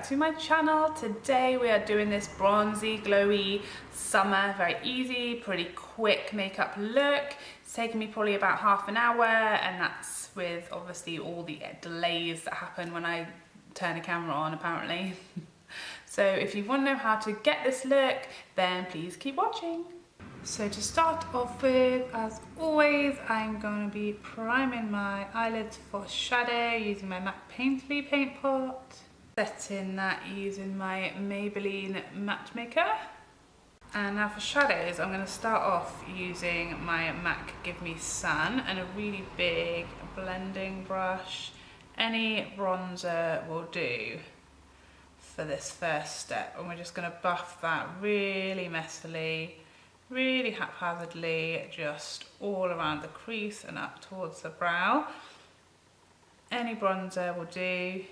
back to my channel. Today we are doing this bronzy, glowy summer, very easy, pretty quick makeup look. It's taken me probably about half an hour, and that's with obviously all the delays that happen when I turn a camera on apparently. So if you want to know how to get this look, then please keep watching. So to start off with, as always, I'm going to be priming my eyelids for shadow using my MAC Painterly paint pot. Setting that using my Maybelline matte maker. And now for shadows, I'm going to start off using my MAC Give Me Sun and a really big blending brush. Any bronzer will do for this first step. And we're just going to buff that really messily, really haphazardly, just all around the crease and up towards the brow. Any bronzer will do.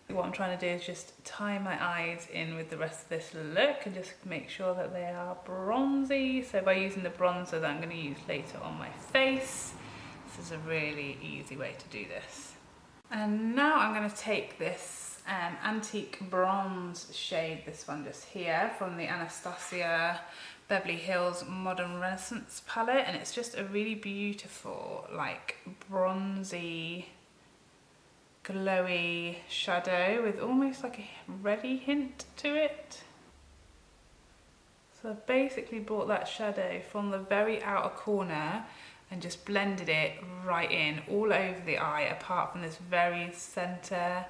What I'm trying to do is just tie my eyes in with the rest of this look and just make sure that they are bronzy. So by using the bronzer that I'm going to use later on my face, this is a really easy way to do this. And now I'm going to take this antique bronze shade, this one just here, from the Anastasia Beverly Hills Modern Renaissance palette, and it's just a really beautiful, like, bronzy, glowy shadow with almost like a reddy hint to it. So I've basically brought that shadow from the very outer corner and just blended it right in all over the eye, apart from this very center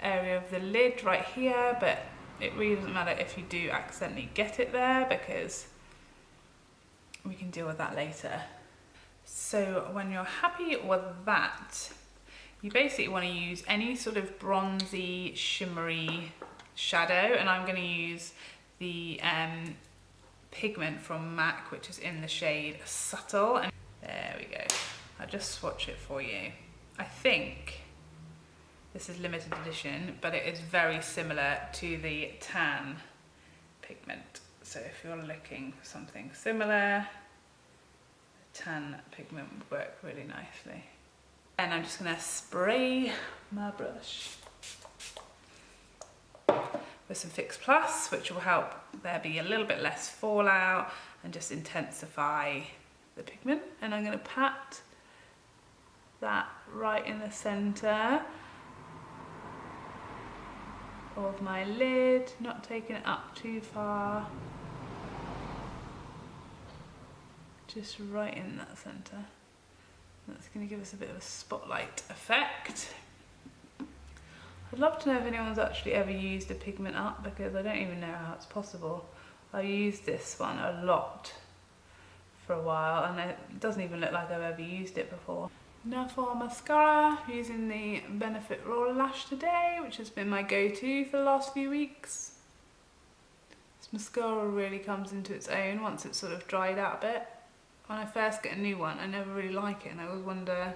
area of the lid right here, but it really doesn't matter if you do accidentally get it there because we can deal with that later. So when you're happy with that, you basically want to use any sort of bronzy, shimmery shadow, and I'm going to use the pigment from MAC, which is in the shade Subtle. And there we go. I'll just swatch it for you. I think this is limited edition, but it is very similar to the tan pigment. So if you're looking for something similar, the tan pigment would work really nicely. And I'm just going to spray my brush with some Fix Plus, which will help there be a little bit less fallout and just intensify the pigment. And I'm going to pat that right in the center of my lid, not taking it up too far, just right in that center. That's going to give us a bit of a spotlight effect. I'd love to know if anyone's actually ever used a pigment up, because I don't even know how it's possible. I used this one a lot for a while and it doesn't even look like I've ever used it before. Now for mascara, using the Benefit Raw Lash today, which has been my go-to for the last few weeks. This mascara really comes into its own once it's sort of dried out a bit. When I first get a new one, I never really like it and I always wonder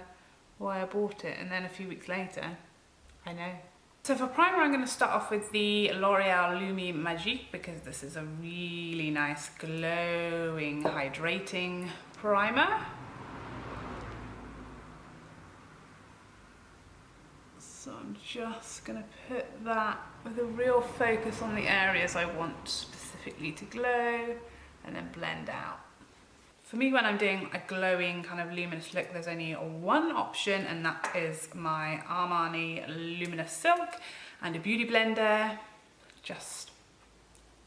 why I bought it, and then a few weeks later, I know. So for primer, I'm going to start off with the L'Oreal Lumi Magique, because this is a really nice glowing, hydrating primer. So I'm just going to put that with a real focus on the areas I want specifically to glow, and then blend out. For me, when I'm doing a glowing kind of luminous look, there's only one option, and that is my Armani Luminous Silk and a beauty blender, just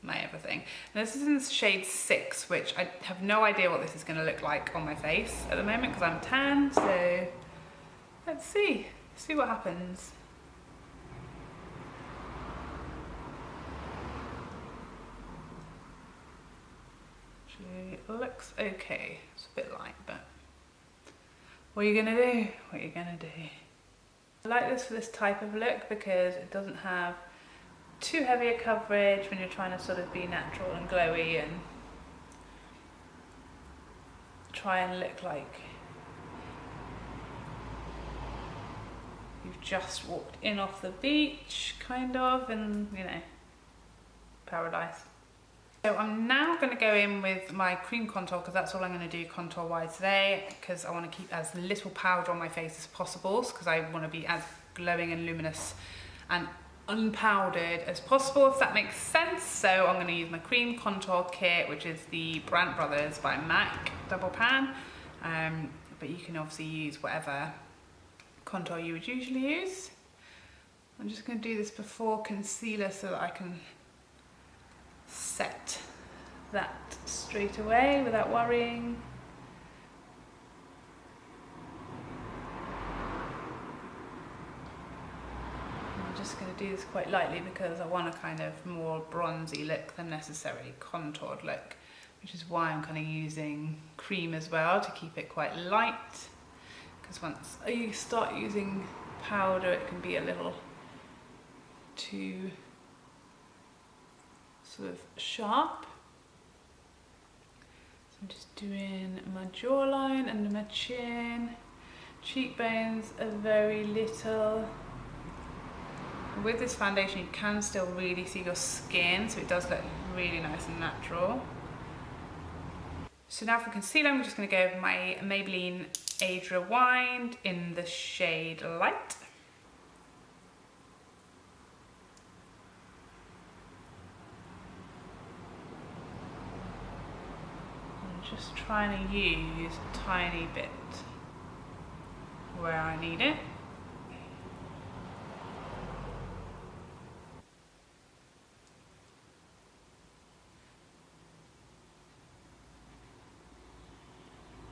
my everything. And this is in the shade 6, which I have no idea what this is going to look like on my face at the moment because I'm tan, so let's see what happens. It looks okay. It's a bit light, but what are you gonna do? What are you gonna do? I like this for this type of look because it doesn't have too heavy a coverage when you're trying to sort of be natural and glowy and try and look like you've just walked in off the beach, kind of, and you know, paradise. So I'm now going to go in with my cream contour, because that's all I'm going to do contour wise today, because I want to keep as little powder on my face as possible, because I want to be as glowing and luminous and unpowdered as possible, if that makes sense. So I'm going to use my cream contour kit, which is the Brandt Brothers by Mac double pan, but you can obviously use whatever contour you would usually use. I'm just going to do this before concealer so that I can set that straight away without worrying. I'm just going to do this quite lightly because I want a kind of more bronzy look than necessarily contoured look, which is why I'm kind of using cream as well to keep it quite light, because once you start using powder it can be a little too sort of sharp. So I'm just doing my jawline under my chin, cheekbones a very little. With this foundation you can still really see your skin, so it does look really nice and natural. So now for concealer, I'm just going to go with my Maybelline Age Rewind in the shade Light. I'm just trying to use a tiny bit where I need it.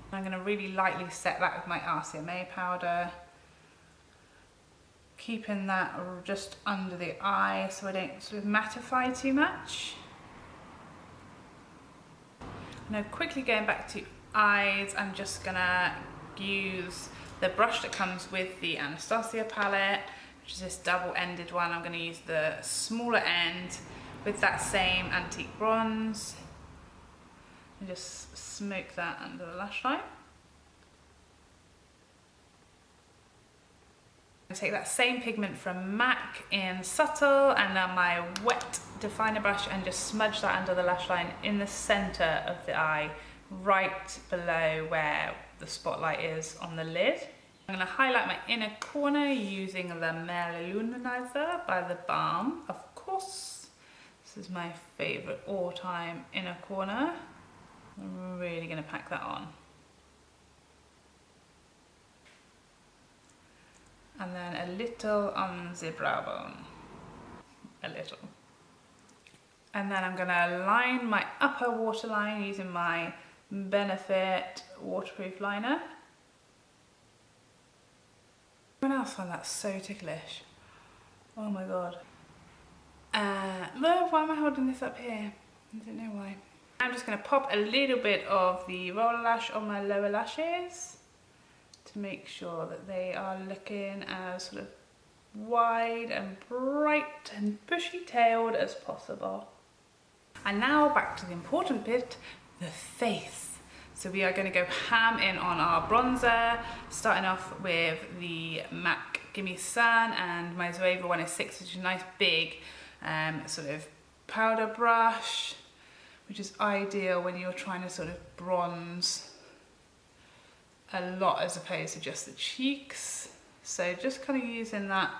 I'm going to really lightly set that with my RCMA powder, keeping that just under the eye so I don't sort of mattify too much. Now quickly going back to eyes, I'm just going to use the brush that comes with the Anastasia palette, which is this double-ended one. I'm going to use the smaller end with that same antique bronze and just smoke that under the lash line. I take that same pigment from Mac in Subtle and then my wet definer brush and just smudge that under the lash line in the centre of the eye, right below where the spotlight is on the lid. I'm going to highlight my inner corner using the Loumanizer by the Balm, of course. This is my favourite all-time inner corner. I'm really going to pack that on. And then a little on the brow bone. A little. And then I'm going to line my upper waterline using my Benefit waterproof liner. Everyone else find that so ticklish. Oh my god. Look, why am I holding this up here? I don't know why. I'm just going to pop a little bit of the roller lash on my lower lashes to make sure that they are looking as sort of wide and bright and bushy-tailed as possible. And now back to the important bit, the face. So we are going to go ham in on our bronzer, starting off with the MAC Gimme Sun and my Zoeva 106, which is a nice big sort of powder brush, which is ideal when you're trying to sort of bronze a lot as opposed to just the cheeks. So just kind of using that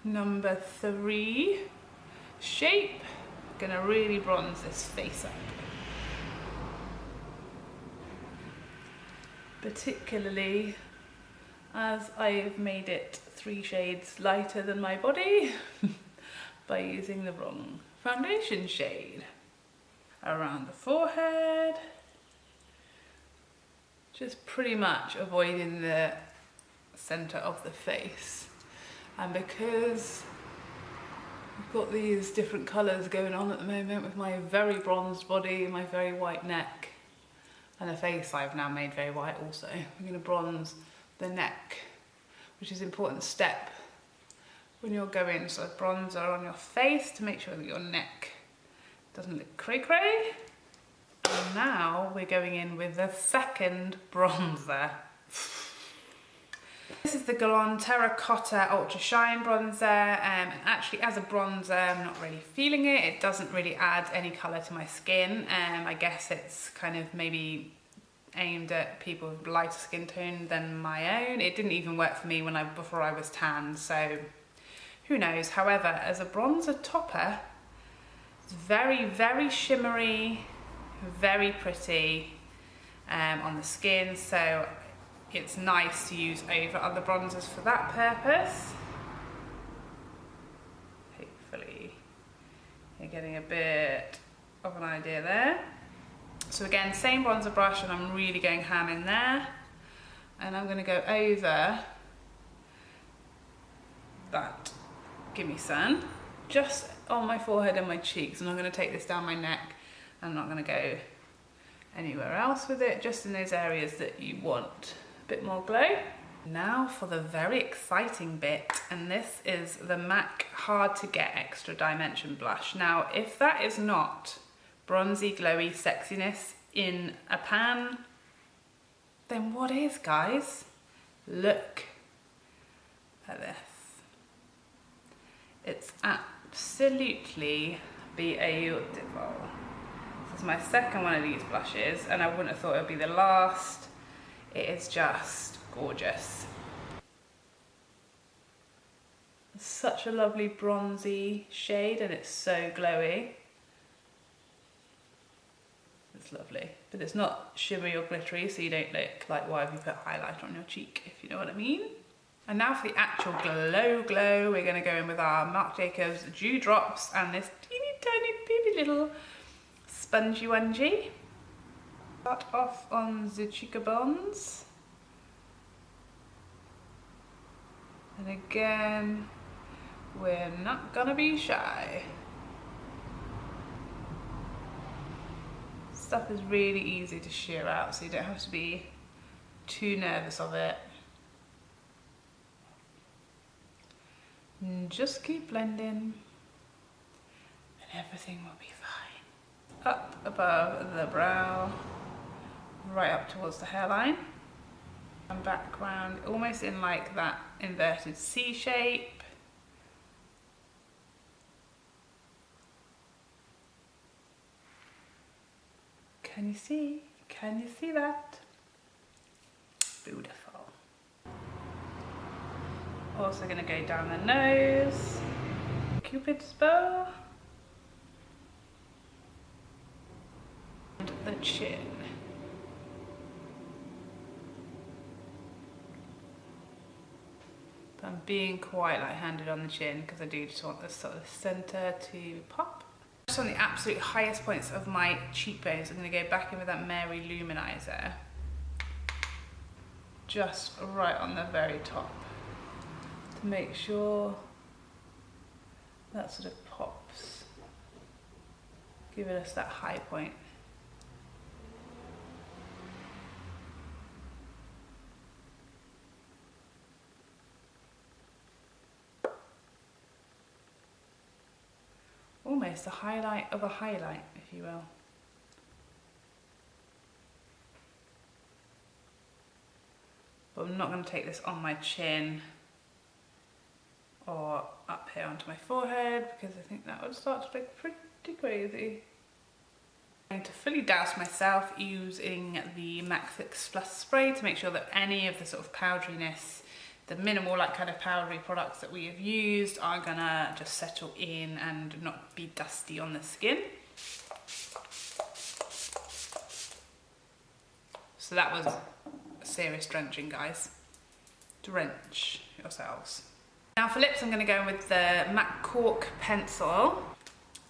number 3 shape, gonna really bronze this face up. Particularly as I've made it 3 shades lighter than my body by using the wrong foundation shade. Around the forehead, just pretty much avoiding the center of the face. And because I've got these different colors going on at the moment with my very bronzed body, my very white neck, and the face I've now made very white also. I'm going to bronze the neck, which is an important step when you're going sort of bronzer on your face to make sure that your neck doesn't look cray-cray. And now we're going in with the second bronzer. This is the Guerlain Terracotta Ultra Shine bronzer, and actually as a bronzer I'm not really feeling it. It doesn't really add any colour to my skin. I guess it's kind of maybe aimed at people with lighter skin tone than my own. It didn't even work for me before I was tan, so who knows. However, as a bronzer topper, it's very, very shimmery, very pretty on the skin, so it's nice to use over other bronzers for that purpose. Hopefully you're getting a bit of an idea there. So again, same bronzer brush, and I'm really going ham in there. And I'm going to go over that Gimme Sun, just on my forehead and my cheeks. And I'm going to take this down my neck. I'm not going to go anywhere else with it, just in those areas that you want a bit more glow. Now for the very exciting bit, and this is the MAC Hard to Get Extra Dimension Blush. Now, if that is not bronzy, glowy sexiness in a pan, then what is, guys? Look at this. It's absolutely beautiful. This is my second one of these blushes, and I wouldn't have thought it would be the last. It is just gorgeous. It's such a lovely bronzy shade, and it's so glowy. It's lovely, but it's not shimmery or glittery, so you don't look like, why have you put highlighter on your cheek, if you know what I mean. And now for the actual glow, we're going to go in with our Marc Jacobs Dew Drops and this teeny tiny baby little spongy onesie. Start off on the cheekbones. And again, we're not gonna be shy. Stuff is really easy to shear out, so you don't have to be too nervous of it. And just keep blending and everything will be fine. Up above the brow, right up towards the hairline. And back round, almost in like that inverted C shape. Can you see? Can you see that? Beautiful. Also going to go down the nose. Cupid's bow. And the chin. I'm being quite light-handed on the chin because I do just want the sort of centre to pop. Just on the absolute highest points of my cheekbones, I'm going to go back in with that Mary Luminizer. Just right on the very top to make sure that sort of pops, giving us that high point. Almost a highlight of a highlight, if you will. But I'm not going to take this on my chin or up here onto my forehead because I think that would start to look pretty crazy. I'm going to fully douse myself using the MAC Fix Plus spray to make sure that any of the sort of powderiness, the minimal like kind of powdery products that we have used are gonna just settle in and not be dusty on the skin. So that was a serious drenching, guys. Drench yourselves. Now for lips, I'm gonna go in with the MAC Cork pencil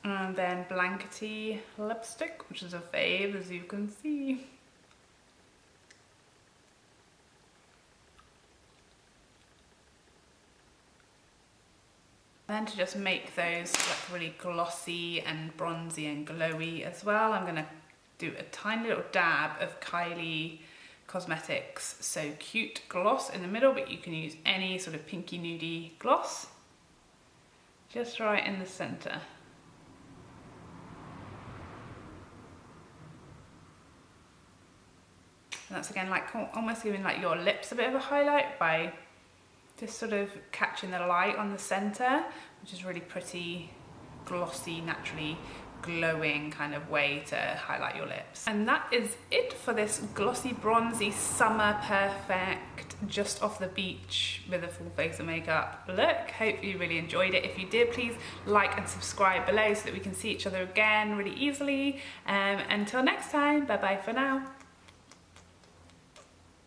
and then Blankety lipstick, which is a fave, as you can see. Then to just make those like really glossy and bronzy and glowy as well, I'm going to do a tiny little dab of Kylie Cosmetics So Cute gloss in the middle, but you can use any sort of pinky nudie gloss. Just right in the centre. And that's again like almost giving like your lips a bit of a highlight by just sort of catching the light on the centre, which is really pretty, glossy, naturally glowing kind of way to highlight your lips. And that is it for this glossy, bronzy, summer perfect just off the beach with a full face of makeup look. Hope you really enjoyed it. If you did, please like and subscribe below so that we can see each other again really easily. Until next time, bye bye for now.